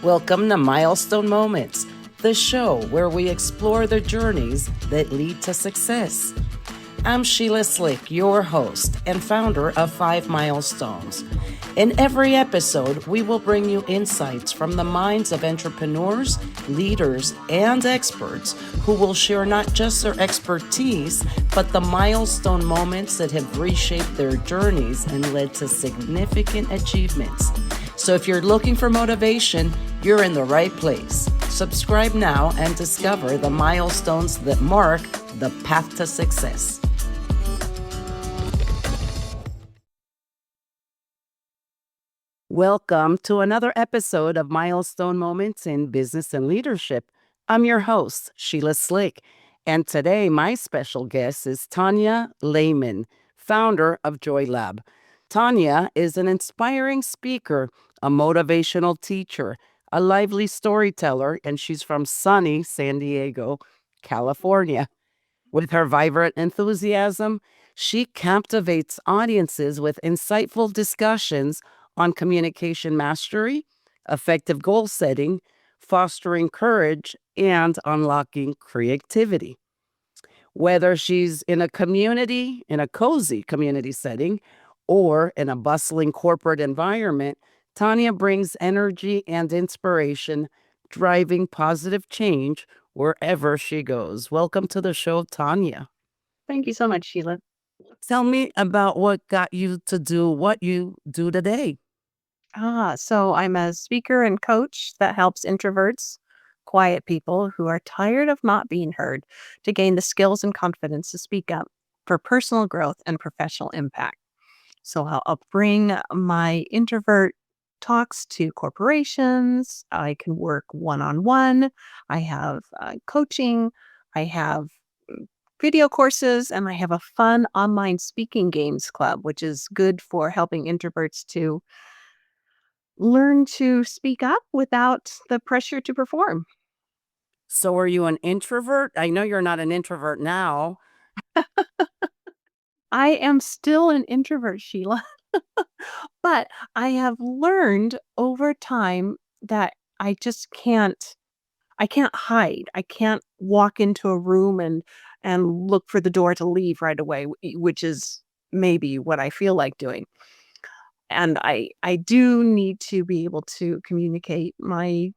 Welcome to Milestone Moments, the show where we explore the journeys that lead to success. I'm Sheila Slick, your host and founder of 5 Milestones. In every episode, we will bring you insights from the minds of entrepreneurs, leaders, and experts who will share not just their expertise, but the milestone moments that have reshaped their journeys and led to significant achievements. So if you're looking for motivation, you're in the right place. Subscribe now and discover the milestones that mark the path to success. Welcome to another episode of Milestone Moments in Business and Leadership. I'm your host, Sheila Slick, and today my special guest is Tonya Lehman, founder of Joy Lab. Tonya is an inspiring speaker, a motivational teacher, a lively storyteller, and she's from sunny San Diego, California. With her vibrant enthusiasm, she captivates audiences with insightful discussions on communication mastery, effective goal setting, fostering courage, and unlocking creativity. Whether she's in a cozy community setting, or in a bustling corporate environment, Tonya brings energy and inspiration, driving positive change wherever she goes. Welcome to the show, Tonya. Thank you so much, Sheila. Tell me about what got you to do what you do today. So I'm a speaker and coach that helps introverts, quiet people who are tired of not being heard, to gain the skills and confidence to speak up for personal growth and professional impact. So I'll bring my introvert talks to corporations. I can work one on one. I have coaching. I have video courses, and I have a fun online speaking games club, which is good for helping introverts to learn to speak up without the pressure to perform. So, are you an introvert? I know you're not an introvert now. I am still an introvert, Sheila, but I have learned over time that I can't hide. I can't walk into a room and look for the door to leave right away, which is maybe what I feel like doing. And I do need to be able to communicate my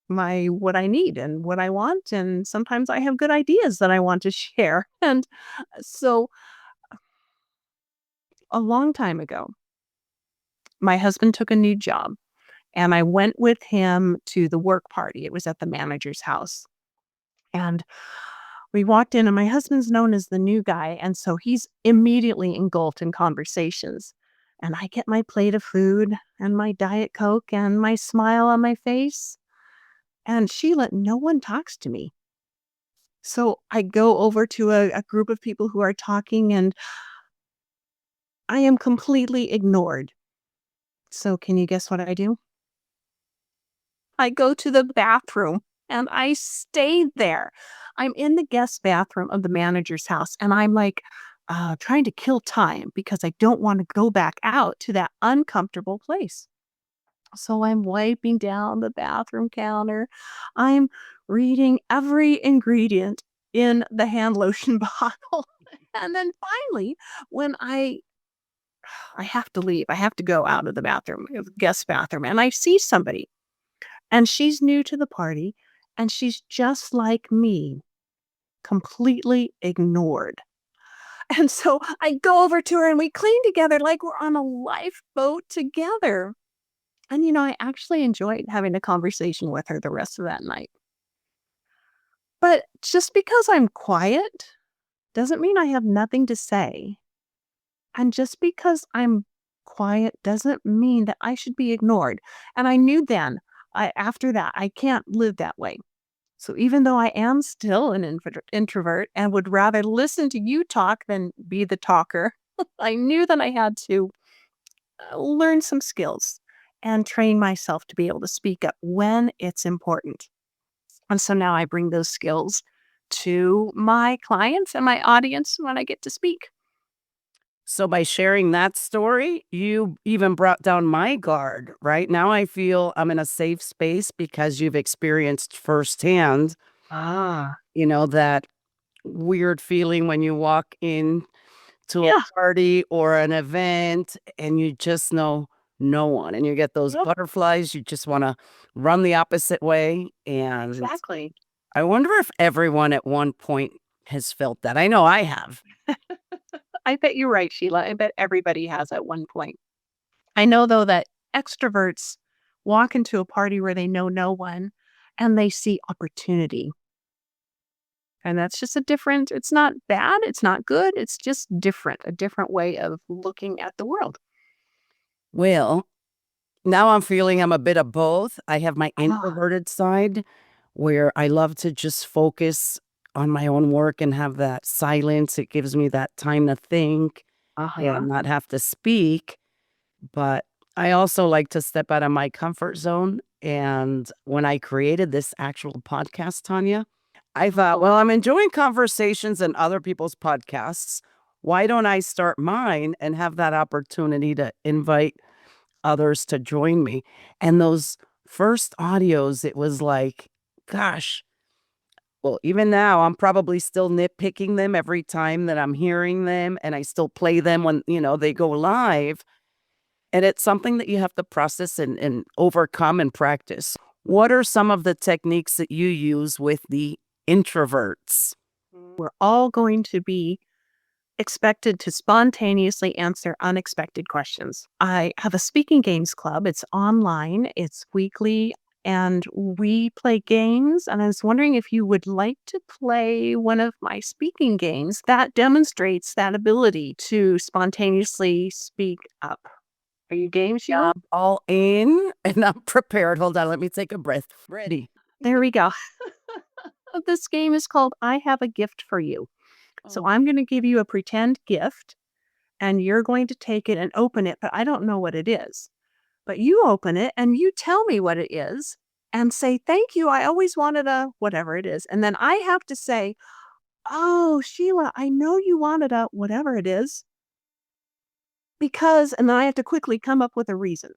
what I need and what I want, and sometimes I have good ideas that I want to share. And so a long time ago, my husband took a new job, and I went with him to the work party. It was at the manager's house. And we walked in, and my husband's known as the new guy, and so he's immediately engulfed in conversations. And I get my plate of food and my Diet Coke and my smile on my face. And Sheila, no one talks to me. So I go over to a group of people who are talking, and I am completely ignored. So can you guess what I do? I go to the bathroom and I stay there. I'm in the guest bathroom of the manager's house, and I'm like trying to kill time because I don't want to go back out to that uncomfortable place. So I'm wiping down the bathroom counter. I'm reading every ingredient in the hand lotion bottle. And then finally, when I have to leave, I have to go out of the bathroom, guest bathroom, and I see somebody, and she's new to the party, and she's just like me, completely ignored. And so I go over to her and we clean together like we're on a lifeboat together. And, I actually enjoyed having a conversation with her the rest of that night. But just because I'm quiet doesn't mean I have nothing to say. And just because I'm quiet doesn't mean that I should be ignored. And I knew then, after that, I can't live that way. So even though I am still an introvert and would rather listen to you talk than be the talker, I knew that I had to learn some skills and train myself to be able to speak up when it's important. And so now I bring those skills to my clients and my audience when I get to speak. So by sharing that story, you even brought down my guard, right? Now I feel I'm in a safe space because you've experienced firsthand, Ah, that weird feeling when you walk in to a yeah, party or an event and you just know no one and you get those yep, butterflies. You just want to run the opposite way. And exactly. I wonder if everyone at one point has felt that. I know I have. I bet you're right, Sheila. I bet everybody has at one point. I know, though, that extroverts walk into a party where they know no one and they see opportunity. And that's just a different, it's not bad, it's not good, it's just different, a different way of looking at the world. Well, now I'm feeling I'm a bit of both. I have my Ah, introverted side where I love to just focus on my own work and have that silence. It gives me that time to think uh-huh. and not have to speak. But I also like to step out of my comfort zone. And when I created this actual podcast, Tanya, I thought, Oh, well, I'm enjoying conversations and other people's podcasts. Why don't I start mine and have that opportunity to invite others to join me? And those first audios, it was like, gosh, well, even now, I'm probably still nitpicking them every time that I'm hearing them, and I still play them when, they go live. And it's something that you have to process and overcome and practice. What are some of the techniques that you use with the introverts? we're all going to be expected to spontaneously answer unexpected questions. I have a speaking games club. It's online, it's weekly, and we play games. And I was wondering if you would like to play one of my speaking games that demonstrates that ability to spontaneously speak up. Are you game, Sheila? I'm all in and I'm prepared. Hold on, let me take a breath. Ready. There we go. This game is called I Have a Gift for You. So Oh, I'm going to give you a pretend gift and you're going to take it and open it, but I don't know what it is. But you open it and you tell me what it is and say, "Thank you. I always wanted a whatever it is." And then I have to say, "Oh, Sheila, I know you wanted a whatever it is because," and then I have to quickly come up with a reason.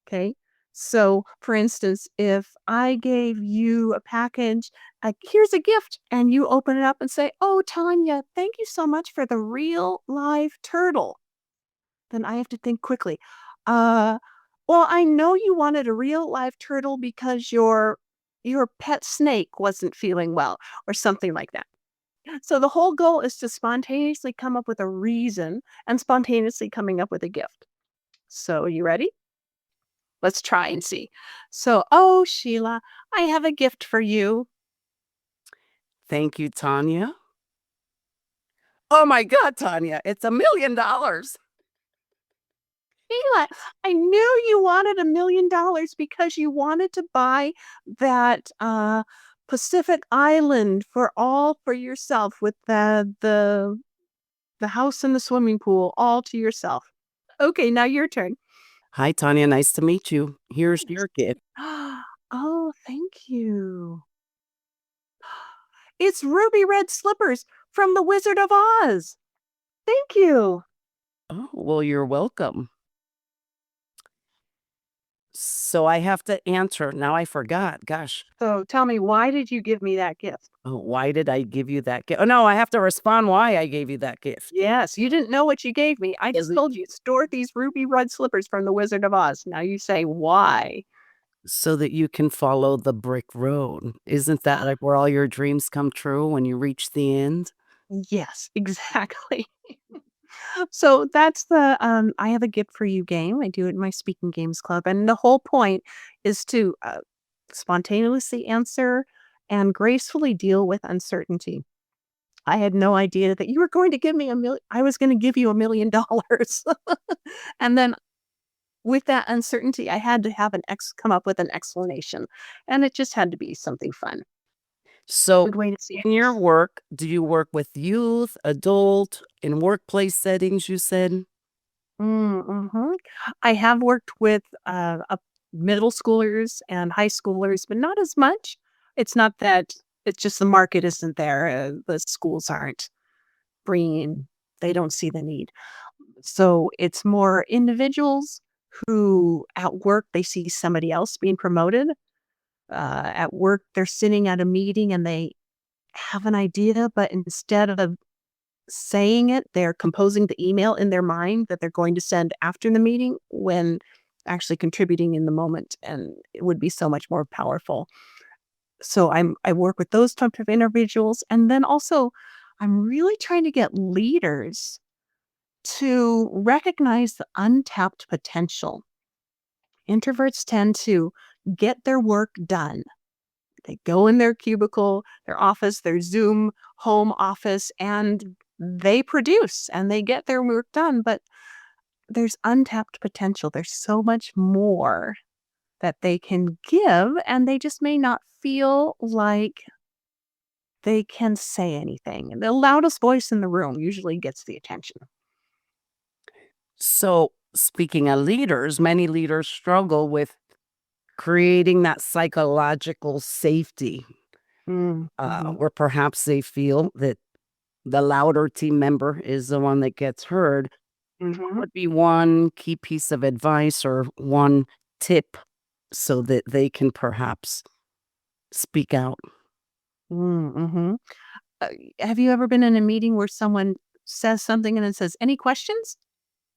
Okay. So, for instance, if I gave you a package, here's a gift, and you open it up and say, "Oh, Tanya, thank you so much for the real live turtle." Then I have to think quickly. Uh, well, I know you wanted a real live turtle because your pet snake wasn't feeling well or something like that. So the whole goal is to spontaneously come up with a reason and spontaneously coming up with a gift. So, you ready? Let's try and see. So, "Oh, Sheila, I have a gift for you." thank you, Tanya. Oh my God, Tanya, it's $1 million. Sheila, I knew you wanted $1 million because you wanted to buy that Pacific Island for all for yourself with the house and the swimming pool all to yourself. Okay, now your turn. Hi, Tanya. Nice to meet you. Here's Thanks. your gift. Oh, thank you. It's ruby red slippers from the Wizard of Oz. Thank you. Oh, well, you're welcome. So I have to answer. Now I forgot. Gosh. So tell me, why did you give me that gift? Oh, why did I give you that gift? Oh, no, I have to respond why I gave you that gift. Yes, you didn't know what you gave me. I Is just it told you it's Dorothy's ruby red slippers from the Wizard of Oz. Now you say why. so that you can follow the brick road? Isn't that like where all your dreams come true when you reach the end? Yes, exactly. So that's the I have a gift for you game. I do it in my speaking games club. And the whole point is to spontaneously answer and gracefully deal with uncertainty. I had no idea that you were going to give me I was going to give you $1 million. And then with that uncertainty, I had to have come up with an explanation. And it just had to be something fun. So, Good way to see it. in your work, do you work with youth, adult, in workplace settings, you said? Mhm. I have worked with middle schoolers and high schoolers, but not as much. It's not that it's just the market isn't there. The schools aren't bringing, they don't see the need. So it's more individuals who at work, they see somebody else being promoted. At work, they're sitting at a meeting and they have an idea, but instead of saying it, they're composing the email in their mind that they're going to send after the meeting when actually contributing in the moment. And it would be so much more powerful. So I work with those types of individuals. And then also, I'm really trying to get leaders to recognize the untapped potential. Introverts tend to get their work done. They go in their cubicle, their office, their Zoom home office, and they produce and they get their work done. But there's untapped potential. There's so much more that they can give, and they just may not feel like they can say anything. And the loudest voice in the room usually gets the attention. So, speaking of leaders, many leaders struggle with creating that psychological safety, Mhm. where perhaps they feel that the louder team member is the one that gets heard. What Mhm. would be one key piece of advice or one tip so that they can perhaps speak out? Mhm. Uh, have you ever been in a meeting where someone says something and it says, "Any questions?"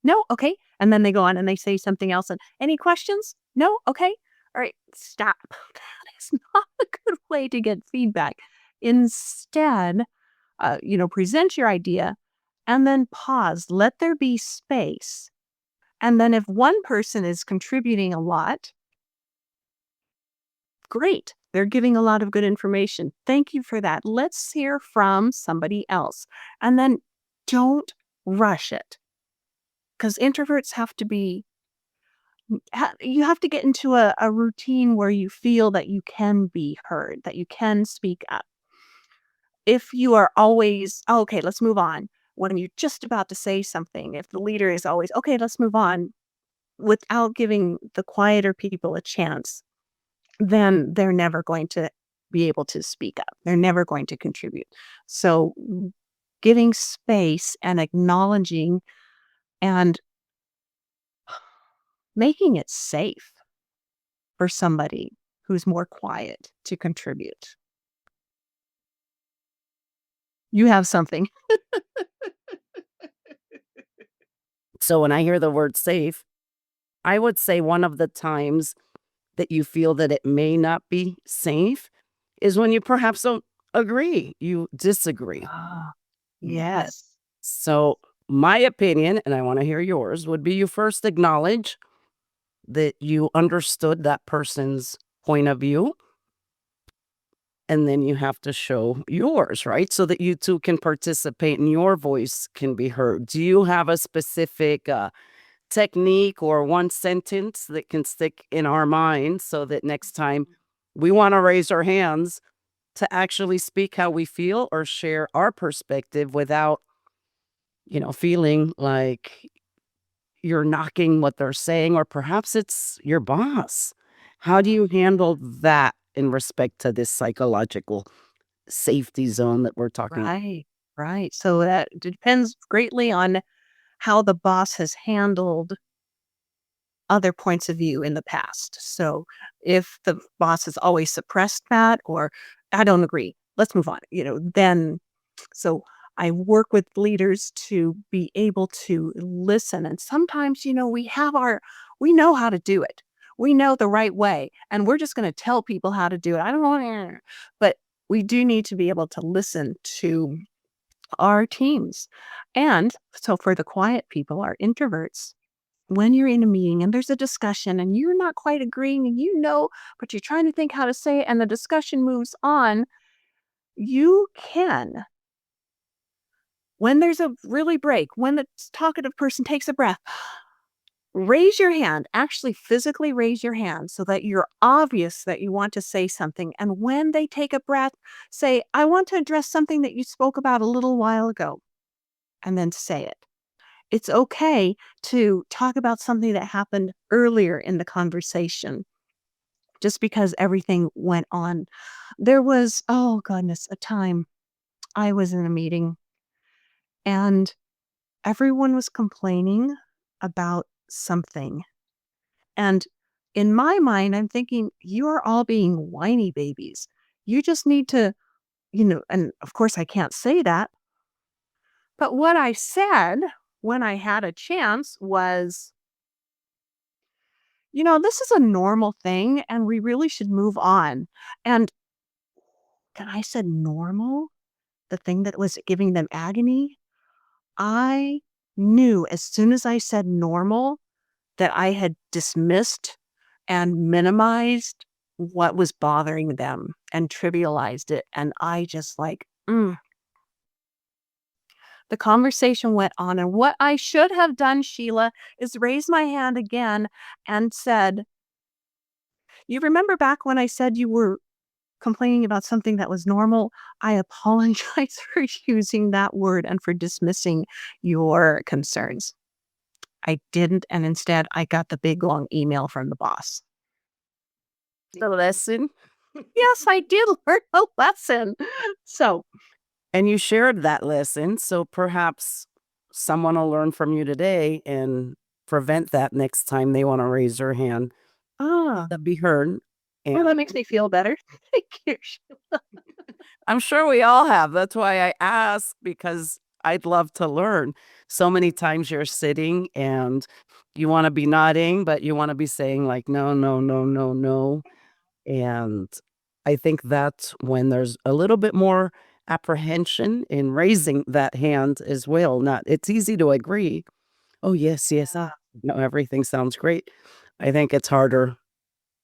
"No?" "Okay." And then they go on and they say something else and, "Any questions?" "No?" "Okay." "All right, stop." That is not a good way to get feedback. Instead, present your idea and then pause. Let there be space. And then if one person is contributing a lot, great. They're giving a lot of good information. Thank you for that. Let's hear from somebody else. And then don't rush it because introverts have to be, you have to get into a routine where you feel that you can be heard, that you can speak up. If you are always, "Oh, okay, let's move on," when you're just about to say something, if the leader is always, "Okay, let's move on," without giving the quieter people a chance, then they're never going to be able to speak up. They're never going to contribute. So giving space and acknowledging and making it safe for somebody who's more quiet to contribute. You have something. So, when I hear the word safe, I would say one of the times that you feel that it may not be safe is when you perhaps don't agree, you disagree. Ah, Mm. yes. So, my opinion, and I want to hear yours, would be you first acknowledge that you understood that person's point of view, and then you have to show yours, right? So that you two can participate and your voice can be heard. Do you have a specific technique or one sentence that can stick in our minds so that next time we want to raise our hands to actually speak how we feel or share our perspective without, feeling like you're knocking what they're saying, or perhaps it's your boss? How do you handle that in respect to this psychological safety zone that we're talking about? Right, right. So that depends greatly on how the boss has handled other points of view in the past. So if the boss has always suppressed that, or I don't agree, let's move on, then so I work with leaders to be able to listen. And sometimes, we know how to do it. We know the right way. And we're just going to tell people how to do it. I don't know. But we do need to be able to listen to our teams. And so for the quiet people, our introverts, when you're in a meeting and there's a discussion and you're not quite agreeing and but you're trying to think how to say it and the discussion moves on, you can, when there's a really break, when the talkative person takes a breath, raise your hand, actually physically raise your hand so that you're obvious that you want to say something. And when they take a breath, say, "I want to address something that you spoke about a little while ago," and then say it. It's okay to talk about something that happened earlier in the conversation just because everything went on. There was, oh goodness, a time I was in a meeting and everyone was complaining about something. And in my mind, I'm thinking, you are all being whiny babies. You just need to, and of course I can't say that. But what I said when I had a chance was, this is a normal thing and we really should move on. And I said normal, the thing that was giving them agony, I knew as soon as I said normal that I had dismissed and minimized what was bothering them and trivialized it. And I just the conversation went on. And what I should have done, Sheila, is raise my hand again and said, you remember back when I said you were complaining about something that was normal? I apologize for using that word and for dismissing your concerns. I didn't. And instead, I got the big, long email from the boss. The lesson. Yes, I did learn a lesson. So, And you shared that lesson, so perhaps someone will learn from you today and prevent that next time they wanna raise their hand ah, to be heard, well, and that makes me feel better. Thank you. I'm sure we all have. That's why I ask, because I'd love to learn. So many times you're sitting and you wanna be nodding, but you wanna be saying like, "No, no, no, no, no." And I think that's when there's a little bit more apprehension in raising that hand as well. Not It's easy to agree. Oh, yes, yes. No, everything sounds great. I think it's harder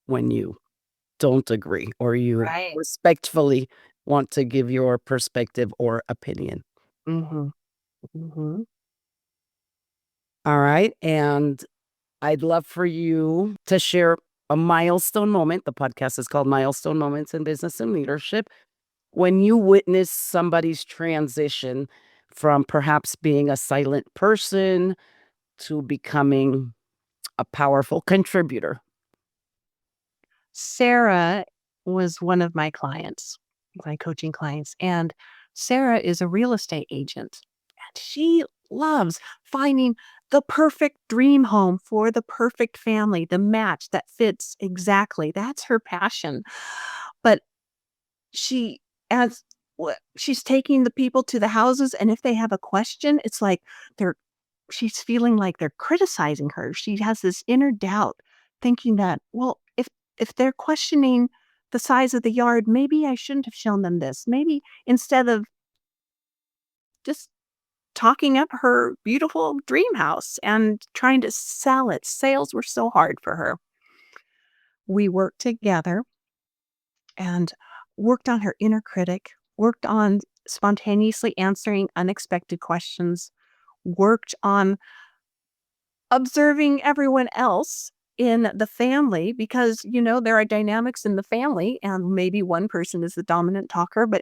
when you don't agree or you Right. respectfully want to give your perspective or opinion. Mhm. Mhm. All right. And I'd love for you to share a milestone moment. The podcast is called Milestone Moments in Business and Leadership. When you witness somebody's transition from perhaps being a silent person to becoming a powerful contributor. Sarah was one of my clients, my coaching clients, and Sarah is a real estate agent. And she loves finding the perfect dream home for the perfect family, the match that fits exactly. That's her passion. But she as she's taking the people to the houses, and if they have a question, it's like they're she's feeling like they're criticizing her. She has this inner doubt thinking that, well, if they're questioning the size of the yard, maybe I shouldn't have shown them this. Maybe instead of just talking up her beautiful dream house and trying to sell it. Sales were so hard for her. We worked together and worked on her inner critic, worked on spontaneously answering unexpected questions, worked on observing everyone else in the family because there are dynamics in the family and maybe one person is the dominant talker, but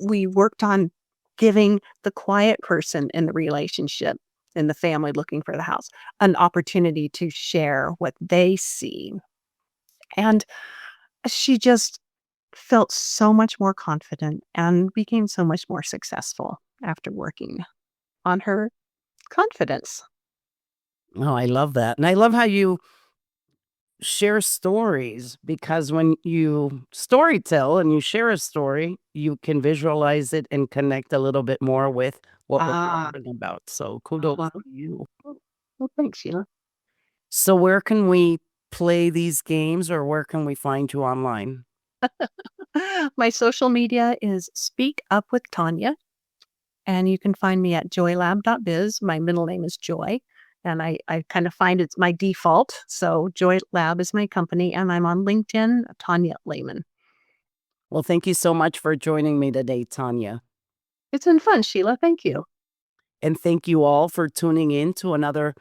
we worked on giving the quiet person in the relationship in the family looking for the house an opportunity to share what they see. And she just felt so much more confident and became so much more successful after working on her confidence. Oh, I love that. And I love how you share stories, because when you story tell and you share a story, you can visualize it and connect a little bit more with what we're Ah, talking about. So kudos to you. well, thanks, Sheila. So where can we play these games, or where can we find you online? My social media is Speak Up with Tonya, and you can find me at joylab.biz. My middle name is Joy, and I kind of find it's my default. So Joy Lab is my company, and I'm on LinkedIn, Tonya Lehman. Well, thank you so much for joining me today, Tanya. It's been fun, Sheila. Thank you. And thank you all for tuning in to another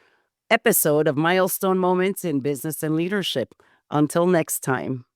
episode of Milestone Moments in Business and Leadership. Until next time.